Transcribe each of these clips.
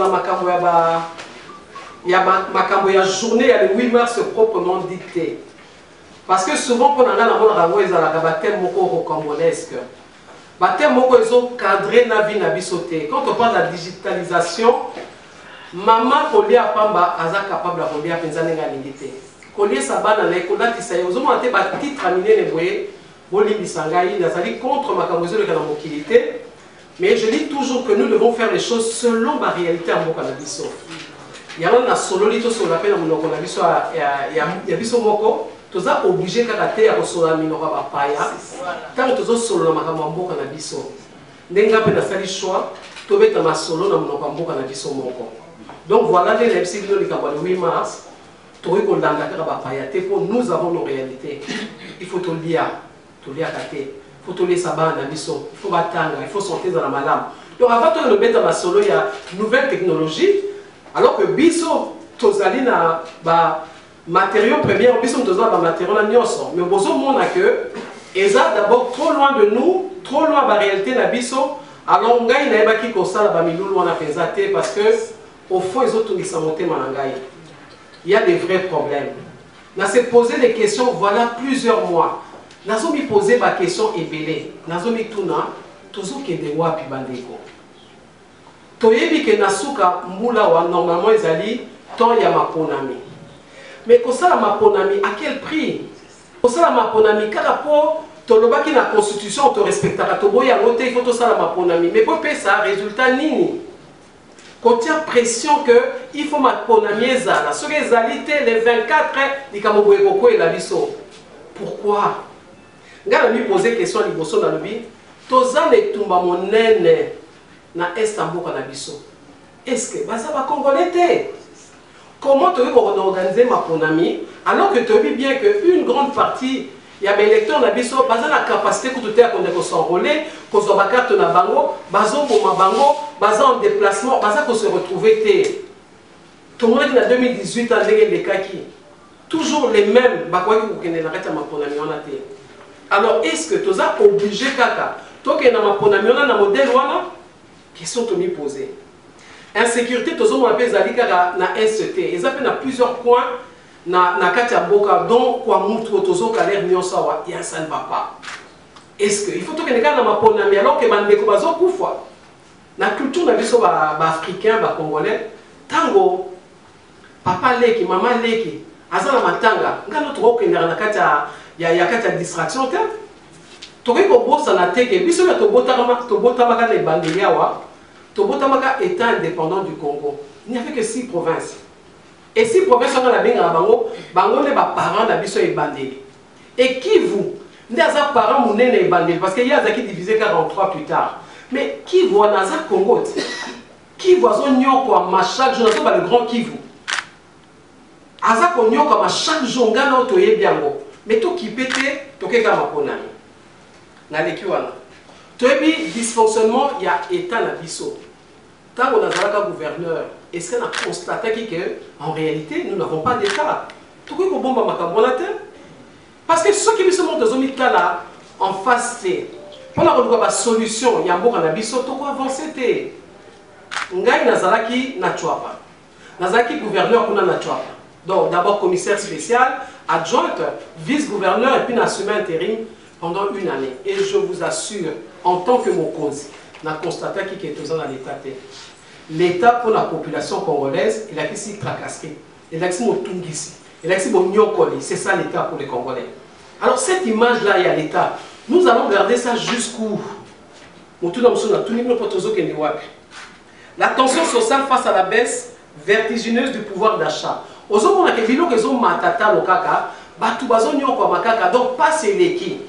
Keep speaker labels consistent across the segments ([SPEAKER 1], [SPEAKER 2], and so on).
[SPEAKER 1] solola makambo ya makambo ya journée ya le 8 mars proprement dicté. Parce que souvent pour nanga na mona rango ezalaka ba thème moko rocambolesque. Ba thème moko ezo cadrer na vie na bisoté. Quand on parle de la digitalisation, maman kolia pamba aza capable de kolia penza nenga lingité. Kolia sabana na ekolati sa yozo monte ba titre aminé ne boye bolimbisa ngai nazali contre makambo ezo lekana mokilité. Mais je dis toujours que nous devons faire les choses selon la réalité en mboka na biso. Il y a un solo lito sur la peine monoko na biso ya biso moko toza obligé kaka te ya kosola minoko ba paya. Tant tozo solo na makambo mboka na biso. Ndenga pe na sali choix to beta ma solo na monoko mboka na biso moko. Donc voilà les lepsi bino likambo le 8 mars. Tori ko landa kaka ba paya te pour nous avons nos réalités. Il faut to lire kate. Il faut tourner sa bande à biso, il faut battre, il faut sortir dans la malade. Donc avant de le mettre dans ma solo, il y a une nouvelle technologie. Alors que biso, tozali na ba matériaux premiers, biso tozali na matériaux na nyonso. Mais bozo mona que eza d'abord trop loin de nous, trop loin de la réalité na biso. Alors ngai na eba ki kosala ba milulu wana penza te parce que au fond ils ont tout ça monter manangai. Il y a des vrais problèmes. On s'est posé des questions voilà plusieurs mois. Nazo mi poser ma question ebele. Nazo mi tuna tozo kende wapi bandeko. Toyebi ke nasuka mbula wa normalement ezali temps ya maponami. Mais kosala maponami à quel prix? Kosala maponami kaka po tolobaki na constitution to respectaka to boya ngote il faut to sala maponami. Mais pour payer ça résultat nini? Contient pression que il faut maponami ezala. Ce que ezalité les 24 likamoboye koko et la biso. Pourquoi? Nga mi poser question liboso na lobi tozana etumba monene na Istanbul na biso. Est-ce que baza ba congolais te? Comment tu veux organiser ma ponami alors que tu dis bien que une grande partie il y a des électeurs na biso baza la capacité que tout est qu'on s'enrôler, qu'on soit ba carte na bango, bazo pour ma bango, baza en déplacement, baza qu'on se retrouver te. Tout le monde qui en 2018 a ndenge les kaki. Toujours les mêmes ba quoi que na reta ma ponami on a te. Alors, est-ce que tu as obligé kaka? Toi qui es dans ma ponamiona na modèle wana? Question que tu m'y posée. Insécurité, tu as appelé zali kaka na ST. Ils appellent plusieurs points na katia boka donc quoi moutou tozo kalère nyosawa ya ça ne va pas. Est-ce que il faut que les gars dans ma ponami alors que bandeko bazo kufa? Na culture na biso ba africain ba congolais tango papa leki maman leki azana matanga ngalo to ko na katia il y a quatre distractions. Tu vois que bossa na teke, biso na to botamaka na bandeliawa, to botamaka état indépendant du Congo. Il n'y avait que 6 provinces. Et 6 provinces sont dans la benga bango, bango ne ba parents na biso e bandeli. Et qui vous, ndaza parents munene e bandeli parce qu'il y a qui divisé 43 plus tard. Mais qui voit naza Congo? Qui voit zo nyoko ma chaque jour na le grand Kivu. Aza ko nyoko ma chaque jour ngana to yebiango. Mais tout qui pète, tout qui est comme un ponami. Dans les kiwana. Tout est dysfonctionnement, il y a état na biso. Tant qu'on a un gouverneur, est-ce qu'on a constaté qu'en réalité, nous n'avons pas d'état? Tout qui est bon ma carbonate? Parce que ceux qui se montrent dans un là, en face, c'est. Pour la retrouver la solution, il y a un bon biso, tout quoi avancer. Ngai Nazaraki na chouapa. Nazaraki gouverneur kuna na chouapa. Donc d'abord commissaire spécial, adjointe, vice-gouverneur et puis national intérim pendant une année. Et je vous assure, en tant que Mokonzi, on a constaté qu'il y a dans l'État. L'État pour la population congolaise, il a ici tracasserie, il a ici Motungisi, il a ici Nyokoli. C'est ça l'État pour les Congolais. Alors cette image-là, il y a l'État. Nous allons garder ça jusqu'où? La tension sociale face à la baisse vertigineuse du pouvoir d'achat. Ozomona ke biloko ezo matata lokaka batu bazo nyoko makaka donc pas c'est l'équipe.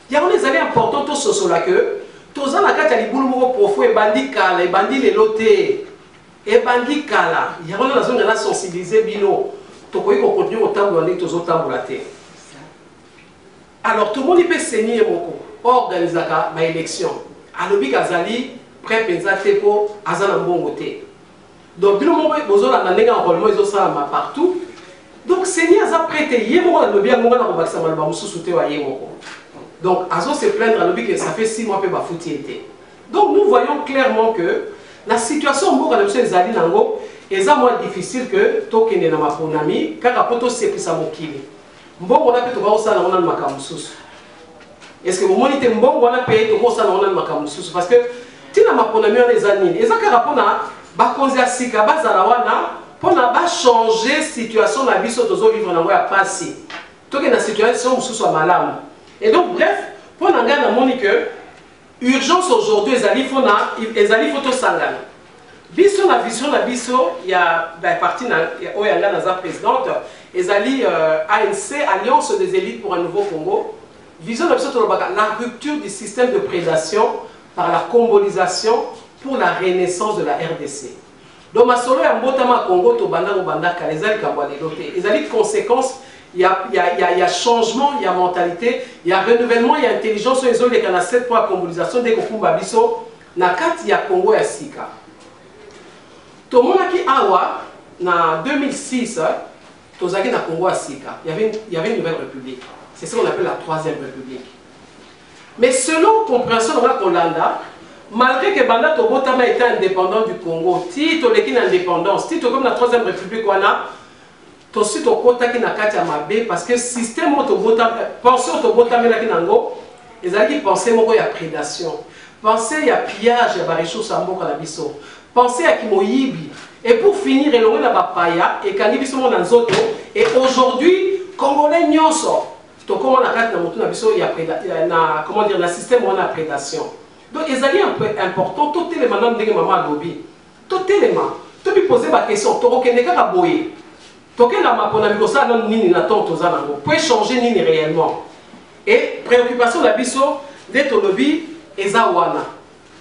[SPEAKER 1] Il y a des années importantes to sosola que toza na kati ya libulu moko profo e bandi kala e bandi leloté e bandi kala il y a des zone la sensibiliser bino to koyi ko continuer au tambola ndenge tozo tambola te. Alors tout le monde peut saigner moko organisaka ba élection alobi kazali prêt penza te po azana mbongo te. Donc, nous avons besoin d'un enrôlement partout. Donc, Seigneur a prêté. Donc, Azo se plaindre que ça fait 6 mois que Bafouti était. Donc, nous voyons clairement que La situation mboka na biso ezali nango eza moins difficile que tokende na maponami kaka poto sepisa mokili. Mbongo na pe tokosala na makambo susu. Est-ce que vous monitez mbongo wana pe tokosala na makambo susu parce que tina maponami wana eza nini? Eza kaka pona bakonzi ya sika bazala wana pona ba changer situation na biso tozo vivre nango ya pasi. Tokende na situation mususu ya malamu. Et donc bref, pona nga na moni que urgence aujourd'hui ezali photo sangana. Biso na vision na biso ya parti na oyanga na za présidente ezali ANC Alliance des élites pour un nouveau Congo. Vision na biso la rupture du système de prédation par la combolisation pour la renaissance de la RDC. Donc ma solo ya mbotama Congo to banda ko banda ka ezali ka bwa lelote. Ezali conséquence il y a changement, il y a mentalité, il y a renouvellement, il y a intelligence. Il y a 7 points de combolisation dès qu'on a biso na kati ya Congo ya Sika. Tout le monde qui awa na 2006, tozaki na Congo ya Sika. Il y avait une nouvelle république. C'est ce qu'on appelle la troisième république. Mais selon compréhension de la Kolanda, malgré que Banda Tobotama était indépendant du Congo, si tu es indépendance, si tu es comme la troisième république, tosi tokotaki na kati ya mabe parce que système pensée tobotamela kinango ezalaki pensée moko ya prédation, pensée ya pillage ya ba ressources ya mboka na biso, pensée ya kimoyibi, et pour finir elongo na bapaya ekandi biso na nzoto. Et aujourd'hui congolais nyonso tokoma na kati na motu na biso ya na comment dire na système wana ya prédation. Donc ezali un peu important tout élément na ndenge mama alobi tout élément to bi poser ba question to okende kaka boye. Toké la mapona mikosa non nini na ton tozanango peut changer nini réellement. Et préoccupation la biso de tolobi ezawana.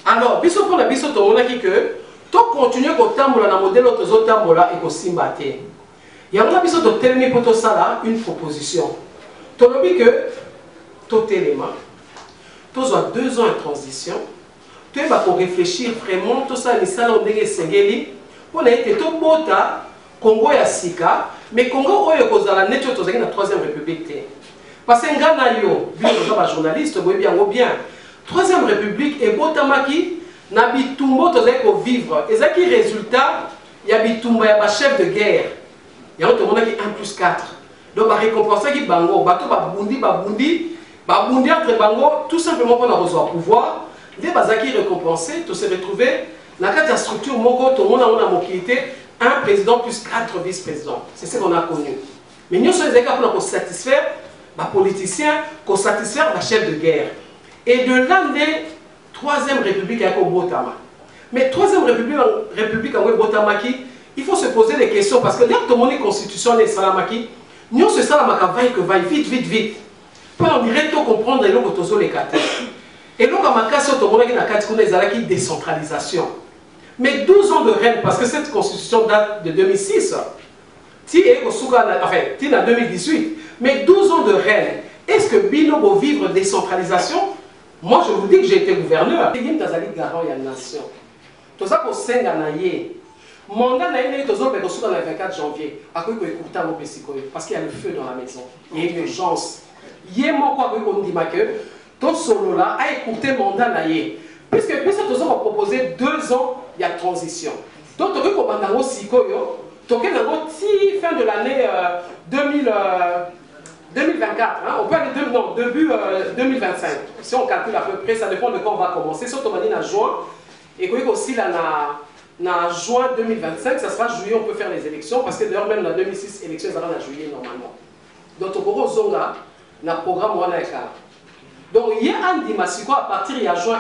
[SPEAKER 1] Alors biso pour la biso to monaki que to continuer ko tambola na modèle tozo tambola et ko simbate. Ya mona biso to telemi poto sala une proposition. Tolobi que tout élément tozo 2 ans de transition. Tu vas pour réfléchir vraiment tout ça ni sala ndenge sengeli pour être to bota Congo ya Sika, mais Congo oyo kozala neto tozaki na troisième république té. Parce que ngana yo, bien ba journaliste boy bien. Troisième république et botamaki na bitumbo tozaki ko vivre. Ezaki résultat ya bitumba ya ba chef de guerre. Ya to monaki 1+4. Donc ba récompenser ki bango, bato ba bundi entre bango tout simplement pour avoir pouvoir. Dès bazaki récompensé, to se retrouver na kati ya structure moko to mona mokilité. Un président plus 4 vice-présidents. C'est ce qu'on a connu. Mais nous sommes pour satisfaire les politiciens, pour satisfaire les chefs de guerre. Et de là, la troisième république avec Botama. Mais troisième république avec Botama, il faut se poser des questions parce que l'acte constitution est salamaki. Nous sommes salamaka vaille vite. Pour on dirait tout comprendre et l'on les quatre. Et donc, à ma casse, on a une décentralisation. Mais 12 ans de règne, parce que cette constitution date de 2006, enfin, il en 2018, mais 12 ans de règne, est-ce que Bino va vivre décentralisation? Moi, je vous dis que j'ai été gouverneur. Il y a garant de la nation. Tout ça pour Senganaye. Mandat n'a été le 24 janvier. Parce qu'il y a le feu dans la maison. Il y a une urgence. Il y a mon quoi qu'on dit que tout solo là a écouté mandat naïe. Puisque nous avons proposé 2 ans, il y a transition. Donc, tu as aussi fin de l'année 2024, hein, on peut aller début 2025. Si on calcule à peu près, ça dépend de quand on va commencer. Si on va dire en juin, et aussi là, en juin 2025, ça sera juillet, on peut faire les élections, parce que d'ailleurs, même la 2006 élections, ça sera en juillet normalement. Donc, on va faire un programme. Donc, il y a un dimanche, à partir de juin,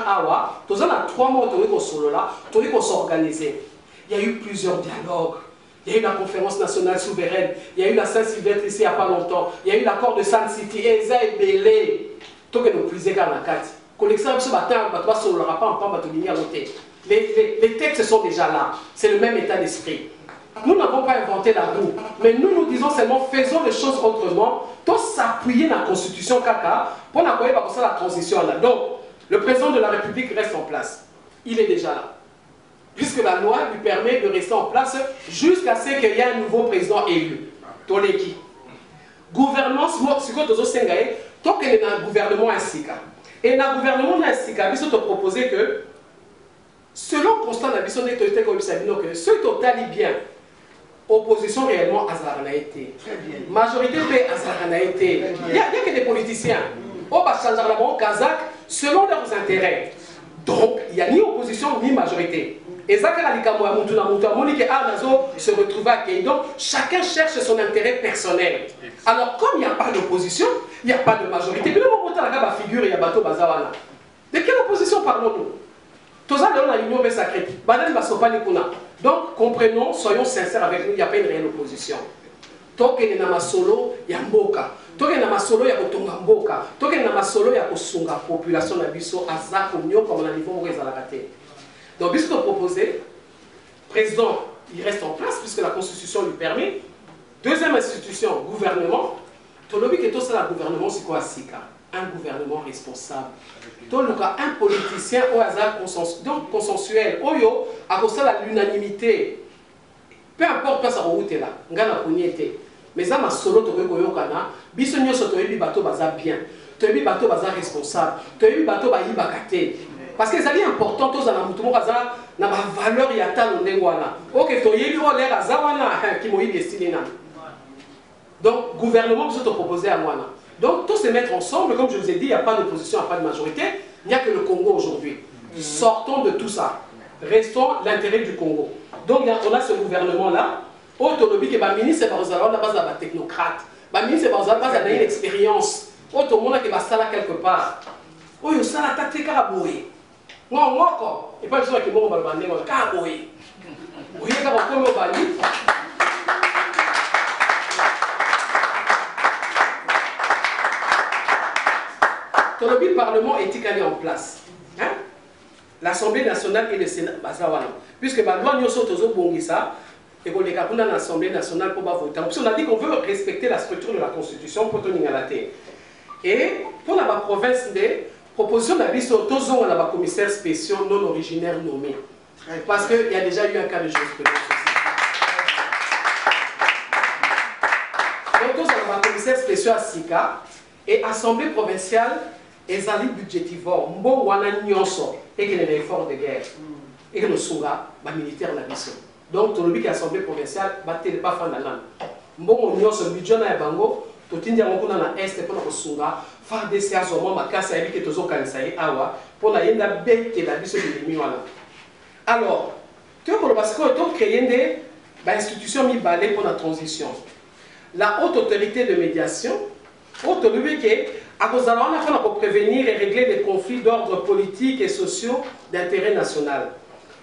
[SPEAKER 1] nous avons 3 mois de solo là, pour s'organiser. Il y a eu plusieurs dialogues. Il y a eu la conférence nationale souveraine, il y a eu la Saint-Sylvestre ici il n'y a pas longtemps, il y a eu l'accord de Sun City, et ça est belé. Tout que nous plus égales dans la carte. Les textes sont déjà là, c'est le même état d'esprit. Nous n'avons pas inventé la roue, mais nous disons seulement faisons les choses autrement, tous s'appuyer dans la constitution caca pour n'accoyer pas la transition là. Donc, le président de la République reste en place. Il est déjà là. Puisque la loi lui permet de rester en place jusqu'à ce qu'il y ait un nouveau président élu. Toleki. Gouvernance, ce que nous avons tant qu'il y a un gouvernement ainsi. Et dans le gouvernement ainsi, nous avons proposé que selon constat la vision des autorités comme ça, ceux qui ont bien, opposition réellement à été. Majorité paix à été. Il n'y a que des politiciens. On va changer la banque kazakh selon leurs intérêts. Donc, il n'y a ni opposition ni majorité. Et ça, se retrouve à Kenya. Donc, chacun cherche son intérêt personnel. Alors, comme il n'y a pas d'opposition, il n'y a pas de majorité. Mais nous, on figure, il y a bateau bazawana. De quelle opposition parlons-nous? Tout ça, dans la union sacrée. Donc, comprenons, soyons sincères avec nous, il n'y a pas une réelle opposition. Toke na solo ya mboka, toke na solo ya kotonga mboka, toke na solo ya kosunga population na biso azako nyo comme na niveau où ezalaka te. Donc, puisque proposé, président, il reste en place puisque la constitution lui permet. Deuxième institution, gouvernement. Tolobi que tout ça, le gouvernement, c'est quoi Sika? Un gouvernement responsable. Toloka, un politicien au hasard donc consensuel. Oyo, à cause de l'unanimité. Peu importe pas ça route là, ngana konyete. Mais ça ma solo to ko kana, biso nyoso to yebi bato baza bien. To yebi bato baza responsable. To yebi bato ba yibakate. Parce que ça est important tous na mutumo kaza na ba valeur ya talo ndengwana. OK, to yebi o lera zawana ki moyi destiné na. Donc gouvernement biso to proposer à moi. Donc tous se mettre ensemble, comme je vous ai dit, il n'y a pas d'opposition, il n'y a pas de majorité, il n'y a que le Congo aujourd'hui. Sortons de tout ça. Restons l'intérêt du Congo. Donc on a ce gouvernement-là, autonomie que le ministre Barzala, la base de la technocrate, le ministre Barzala, a une expérience, autonomie qui va s'aller quelque part. Oh, il y a la tactique à bouer. Moi, encore, et pas besoin que moi, on va le bander, on va le bouer. Oui, il y a un peu de bani. Le Parlement est calé en place. Hein? L'Assemblée nationale et le Sénat, puisque la loi nous saute aux bongisa et qu'on est capable dans l'Assemblée nationale pour voter. On a dit qu'on veut respecter la structure de la Constitution pour tenir à la terre. Et pour la province des propositions d'avis sur tous la commissaires spéciaux non originaires nommés. Parce qu'il y a déjà eu un cas de jurisprudence. Donc tous la commissaires spéciaux à Sika et Assemblée provinciale et zali budgétivore, mbo wana nyonso et qu'il y a des efforts de guerre et que le sunga ba militaire la mission. Donc to lobi ki assemblée provinciale ba télé pas fan nan. Mbo nyonso budget na bango to tindia ngoko na est pour ko sunga faire des séances au moins makasa yebi ke tozo kanisa yi awa pour la yenda bête la biso de limi wana. Alors, tu vois parce que to créer des institutions mi balé pour la transition. La haute autorité de médiation, haute autorité à cause de la pour prévenir et régler les conflits d'ordre politique et sociaux d'intérêt national.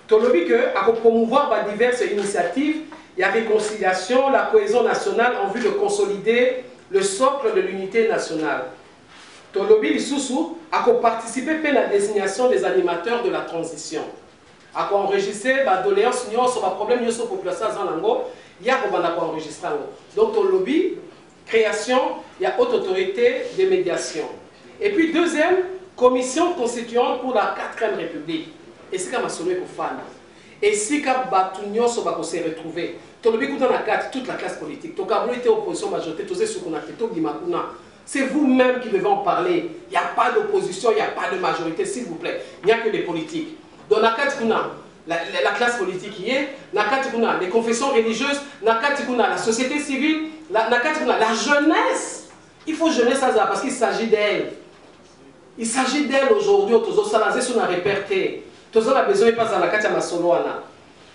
[SPEAKER 1] Tolobi que à promouvoir diverses initiatives, il y a réconciliation, la cohésion nationale en vue de consolider le socle de l'unité nationale. Tolobi Lisusu a participer à la désignation des animateurs de la transition. A enregistrer la doléance sur le problème de la population il y a enregistrer. Donc Tolobi création, il y a haute autorité de médiation. Et puis deuxième, commission constituante pour la 4e République. Et c'est comme un pour fan. Et c'est comme Batunion se retrouver. Toute la classe politique. Opposition majorité, c'est vous-même qui devez en parler. Il n'y a pas d'opposition, il n'y a pas de majorité, s'il vous plaît. Il n'y a que des politiques. Dans la classe politique y est, les confessions religieuses, la société civile, la jeunesse. Il faut jeunesse parce qu'il s'agit d'elle. Il s'agit d'elle aujourd'hui.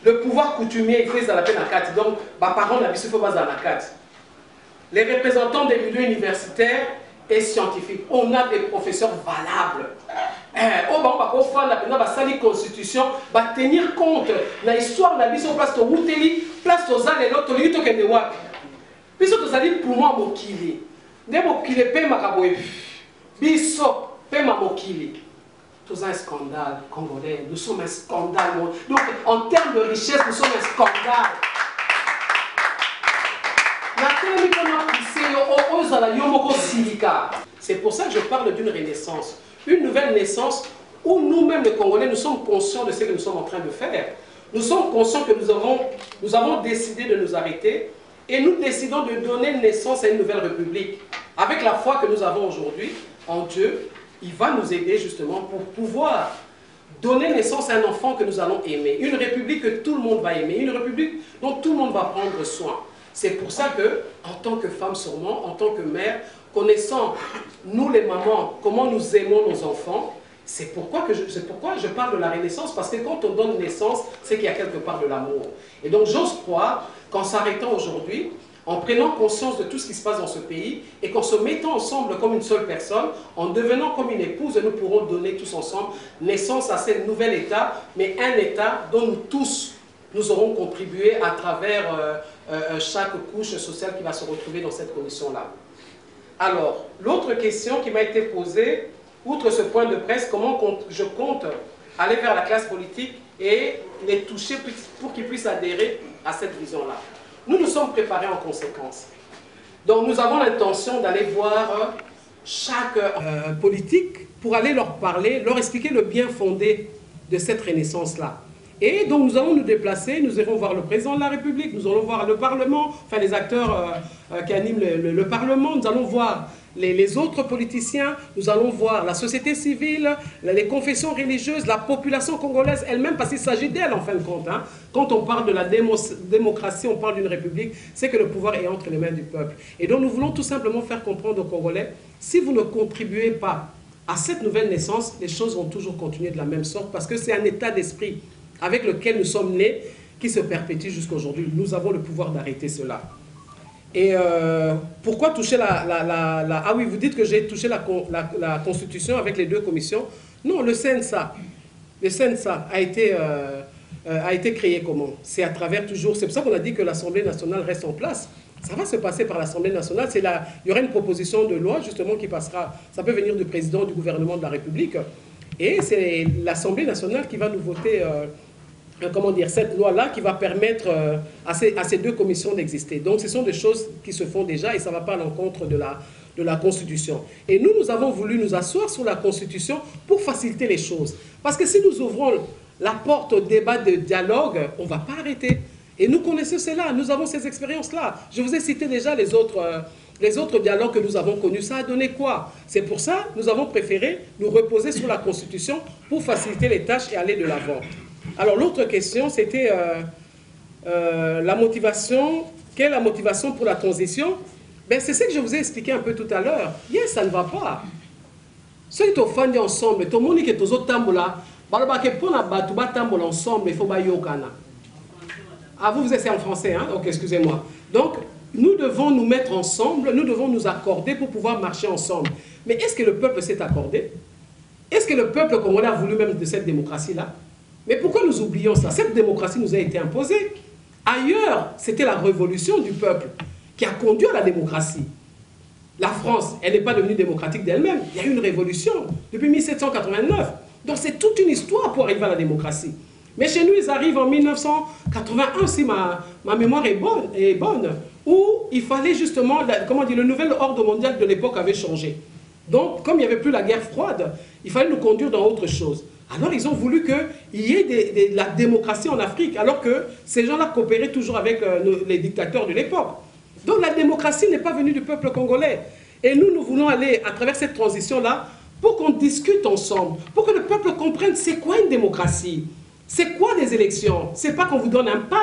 [SPEAKER 1] Le pouvoir coutumier, il fait la peine à 4. Donc, par parole, il faut pas à 4. Les représentants des milieux universitaires et scientifiques, on a des professeurs valables. La constitution va tenir compte de l'histoire de la mission place de Wouteli, place de Zale et l'autre, il y a des wapi. Puis vous allez pour moi mokili. Ne mokili pe makaboy. Biso pe mokili. Tout un scandale congolais. Nous sommes un scandale. Donc en termes de richesse, nous sommes un scandale. C'est pour ça que je parle d'une renaissance. Une nouvelle naissance où nous-mêmes les Congolais, nous sommes conscients de ce que nous sommes en train de faire. Nous sommes conscients que nous avons décidé de nous arrêter et nous décidons de donner naissance à une nouvelle république. Avec la foi que nous avons aujourd'hui en Dieu, il va nous aider justement pour pouvoir donner naissance à un enfant que nous allons aimer, une république que tout le monde va aimer, une république dont tout le monde va prendre soin. C'est pour ça que, en tant que femme sûrement, en tant que mère, connaissant, nous les mamans, comment nous aimons nos enfants, c'est pourquoi je parle de la renaissance, parce que quand on donne naissance, c'est qu'il y a quelque part de l'amour. Et donc j'ose croire qu'en s'arrêtant aujourd'hui, en prenant conscience de tout ce qui se passe dans ce pays, et qu'en se mettant ensemble comme une seule personne, en devenant comme une épouse, nous pourrons donner tous ensemble naissance à ce nouvel État, mais un État dont nous tous, nous aurons contribué à travers chaque couche sociale qui va se retrouver dans cette commission-là. Alors, l'autre question qui m'a été posée, outre ce point de presse, comment je compte aller vers la classe politique et les toucher pour qu'ils puissent adhérer à cette vision-là. Nous nous sommes préparés en conséquence. Donc nous avons l'intention d'aller voir chaque politique pour aller leur parler, leur expliquer le bien fondé de cette renaissance-là. Et donc nous allons nous déplacer, nous irons voir le président de la République, nous allons voir le Parlement, enfin les acteurs qui animent le Parlement, nous allons voir les autres politiciens, nous allons voir la société civile, les confessions religieuses, la population congolaise elle-même, parce qu'il s'agit d'elle en fin de compte. Hein. Quand on parle de la démocratie, on parle d'une république, c'est que le pouvoir est entre les mains du peuple. Et donc nous voulons tout simplement faire comprendre aux Congolais, si vous ne contribuez pas à cette nouvelle naissance, les choses vont toujours continuer de la même sorte, parce que c'est un état d'esprit avec lequel nous sommes nés, qui se perpétue jusqu'à aujourd'hui. Nous avons le pouvoir d'arrêter cela. Et pourquoi toucher Ah oui, vous dites que j'ai touché la Constitution avec les deux commissions. Non, le CNSA a été créé comment? C'est à travers toujours... C'est pour ça qu'on a dit que l'Assemblée nationale reste en place. Ça va se passer par l'Assemblée nationale. Il y aura une proposition de loi, justement, qui passera... Ça peut venir du président du gouvernement de la République. Et c'est l'Assemblée nationale qui va nous voter... comment dire, cette loi-là qui va permettre à ces deux commissions d'exister. Donc ce sont des choses qui se font déjà et ça ne va pas à l'encontre de la Constitution. Et nous avons voulu nous asseoir sur la Constitution pour faciliter les choses. Parce que si nous ouvrons la porte au débat de dialogue, on ne va pas arrêter. Et nous connaissons cela, nous avons ces expériences-là. Je vous ai cité déjà les autres dialogues que nous avons connus. Ça a donné quoi? C'est pour ça que nous avons préféré nous reposer sur la Constitution pour faciliter les tâches et aller de l'avant. Alors l'autre question, c'était la motivation. Quelle est la motivation pour la transition? Ben, c'est ce que je vous ai expliqué un peu tout à l'heure. Yes, ça ne va pas. Ceux qui sont fans ensemble, tout le monde qui est aux autres tambola, ensemble, il faut bayokana. Ah, vous êtes en français, hein? Ok, excusez-moi. Donc, nous devons nous mettre ensemble, nous devons nous accorder pour pouvoir marcher ensemble. Mais est-ce que le peuple s'est accordé? Est-ce que le peuple congolais a voulu même de cette démocratie-là? Mais pourquoi nous oublions ça? Cette démocratie nous a été imposée. Ailleurs, c'était la révolution du peuple qui a conduit à la démocratie. La France, elle n'est pas devenue démocratique d'elle-même. Il y a eu une révolution depuis 1789. Donc c'est toute une histoire pour arriver à la démocratie. Mais chez nous, ils arrivent en 1981, si ma mémoire est bonne, où il fallait justement, comment dire, le nouvel ordre mondial de l'époque avait changé. Donc, comme il n'y avait plus la guerre froide, il fallait nous conduire dans autre chose. Alors, ils ont voulu qu'il y ait de la démocratie en Afrique, alors que ces gens-là coopéraient toujours avec les dictateurs de l'époque. Donc, la démocratie n'est pas venue du peuple congolais. Et nous voulons aller à travers cette transition-là pour qu'on discute ensemble, pour que le peuple comprenne c'est quoi une démocratie. C'est quoi des élections? C'est pas qu'on vous donne un pan,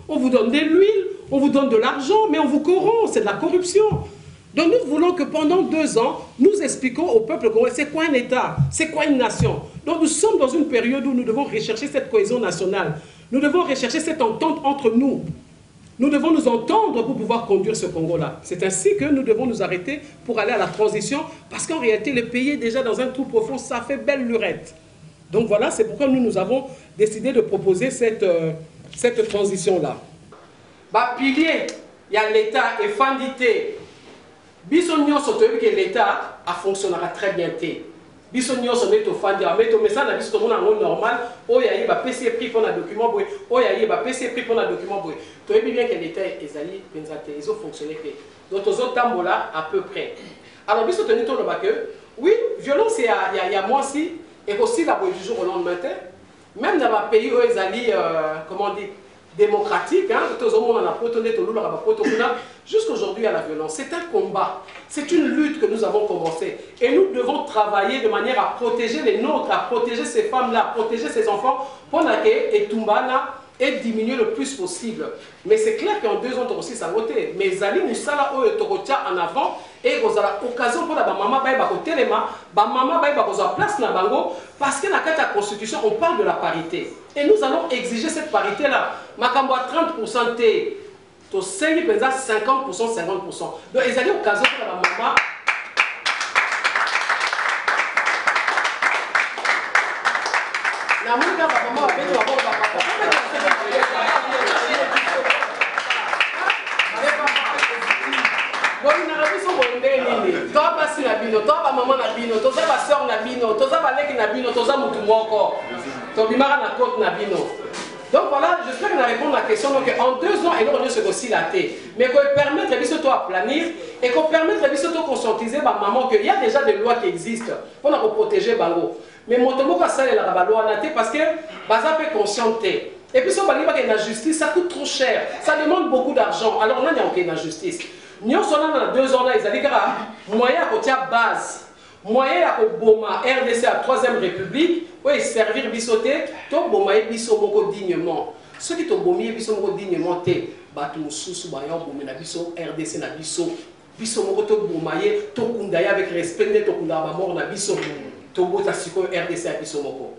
[SPEAKER 1] on vous donne de l'huile, on vous donne de l'argent, mais on vous corrompt, c'est de la corruption. Donc nous voulons que pendant 2 ans, nous expliquons au peuple congolais c'est quoi un État, c'est quoi une nation. Donc nous sommes dans une période où nous devons rechercher cette cohésion nationale. Nous devons rechercher cette entente entre nous. Nous devons nous entendre pour pouvoir conduire ce Congo-là. C'est ainsi que nous devons nous arrêter pour aller à la transition, parce qu'en réalité, le pays est déjà dans un trou profond, ça fait belle lurette. Donc voilà, c'est pourquoi nous avons décidé de proposer cette transition-là. Bah, pilier, il y a l'État et fandité. Bisogno sotoyebi que l'État fonctionnera très bien. Bisogno sotoyebi fandi, mais to message na biso mona normal. Oyayi ba PC pris pour un document boy. Oyayi ba PC pris pour un document boy. Toyebi bien que l'État ezali pensate, ils ont fonctionné que. Donc aux autres tambola à peu près. Alors biso toni to loba que oui, violence il y a moi aussi et aussi la boy du jour au lendemain. Même dans ma pays où ezali comment dire démocratique, hein, jusqu'aujourd'hui à la violence. C'est un combat, c'est une lutte que nous avons commencé. Et nous devons travailler de manière à protéger les nôtres, à protéger ces femmes-là, à protéger ces enfants, pour que Tumbana et diminuer le plus possible. Mais c'est clair qu'en 2 ans, aussi ça voté. Mais Zali Moussala, en avant, et vous avez l'occasion pour la maman baïba côté les mains, maman baïba vous place na bango, parce que dans la Constitution, on parle de la parité. Et nous allons exiger cette parité-là. Makambo à 30% T, to 5 50%, 50%. Donc, ils ont l'occasion pour la maman. La maman donc voilà, j'espère qu'on a répondu à la question. Donc en 2 ans, et nous se aussi la tête. Mais qu'on permette de à planir et qu'on permette de conscientiser ma maman qu'il y a déjà des lois qui existent pour protéger Bango. Mais mon tomo ka ça la loi parce que baza peut conscienter. Et puis si on parle de la justice, ça coûte trop cher. Ça demande beaucoup d'argent. Alors on a aucune injustice. Nous sommes dans 2 ans là, ils allaient moyen à côté base. Moyen à Boma, RDC à 3e République, oui, servir bisoté, to Boma et bisomoko dignement. Ceux qui t'ont bombé bisomoko dignement, batu mususu bayon bomé na biso, RDC na biso, bisomoko to bomaye, to kundaya avec respect, to kundaba mort na biso, to bota siko RDC à bisomoko.